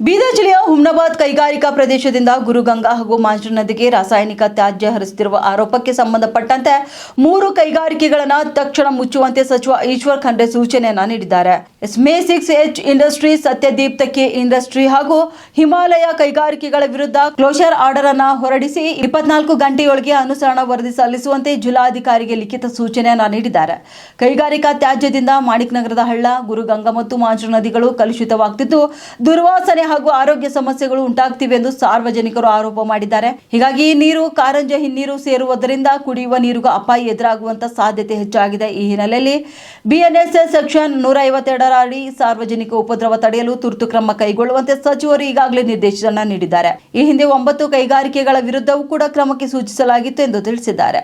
ಬೀದರ್ ಜಿಲ್ಲೆಯ ಹುಮ್ನಾಬಾದ್ ಕೈಗಾರಿಕಾ ಪ್ರದೇಶದಿಂದ ಗುರುಗಂಗಾ ಹಾಗೂ ಮಾಂಜ್ರಾ ನದಿಗೆ ರಾಸಾಯನಿಕ ತ್ಯಾಜ್ಯ ಹರಿಸುತ್ತಿರುವ ಆರೋಪಕ್ಕೆ ಸಂಬಂಧಪಟ್ಟಂತೆ 3 ಕೈಗಾರಿಕೆಗಳನ್ನು ತಕ್ಷಣ ಮುಚ್ಚುವಂತೆ ಸಚಿವ ಈಶ್ವರ್ ಖಂಡ್ರೆ ಸೂಚನೆಯನ್ನ ನೀಡಿದ್ದಾರೆ. ಮೇ6H ಇಂಡಸ್ಟ್ರೀಸ್, ಸತ್ಯದೀಪ್ ಕೆ ಇಂಡಸ್ಟ್ರಿ ಹಾಗೂ ಹಿಮಾಲಯ ಕೈಗಾರಿಕೆಗಳ ವಿರುದ್ಧ ಕ್ಲೋಷರ್ ಆರ್ಡರ್ ಅನ್ನು ಹೊರಡಿಸಿ 24 ಗಂಟೆಯೊಳಗೆ ಅನುಸರಣ ವರದಿ ಸಲ್ಲಿಸುವಂತೆ ಜಿಲ್ಲಾಧಿಕಾರಿಗೆ ಲಿಖಿತ ಸೂಚನೆಯನ್ನ ನೀಡಿದ್ದಾರೆ. ಕೈಗಾರಿಕಾ ತ್ಯಾಜ್ಯದಿಂದ ಮಾಣಿಕ್ ನಗರದ ಹಳ್ಳ, ಗುರುಗಂಗಾ ಮತ್ತು ಮಾಂಜ್ರಾ ನದಿಗಳು ಕಲುಷಿತವಾಗುತ್ತಿದ್ದು ದುರ್ವಾಸನೆ ಹಾಗೂ ಆರೋಗ್ಯ ಸಮಸ್ಯೆಗಳು ಉಂಟಾಗ್ತಿವೆ ಎಂದು ಸಾರ್ವಜನಿಕರು ಆರೋಪ ಮಾಡಿದ್ದಾರೆ. ಹೀಗಾಗಿ ಈ ನೀರು ಕಾರಂಜ ಹಿನ್ನೀರು ಸೇರುವುದರಿಂದ ಕುಡಿಯುವ ನೀರಿಗೂ ಅಪಾಯ ಎದುರಾಗುವಂತ ಸಾಧ್ಯತೆ ಹೆಚ್ಚಾಗಿದೆ. ಈ ಹಿನ್ನೆಲೆಯಲ್ಲಿ BNSS ಸೆಕ್ಷನ್ 152 ಅಡಿ ಸಾರ್ವಜನಿಕ ಉಪದ್ರವ ತಡೆಯಲು ತುರ್ತು ಕ್ರಮ ಕೈಗೊಳ್ಳುವಂತೆ ಸಚಿವರು ಈಗಾಗಲೇ ನಿರ್ದೇಶನ ನೀಡಿದ್ದಾರೆ. ಈ ಹಿಂದೆ 9 ಕೈಗಾರಿಕೆಗಳ ವಿರುದ್ಧವೂ ಕೂಡ ಕ್ರಮಕ್ಕೆ ಸೂಚಿಸಲಾಗಿತ್ತು ಎಂದು ತಿಳಿಸಿದ್ದಾರೆ.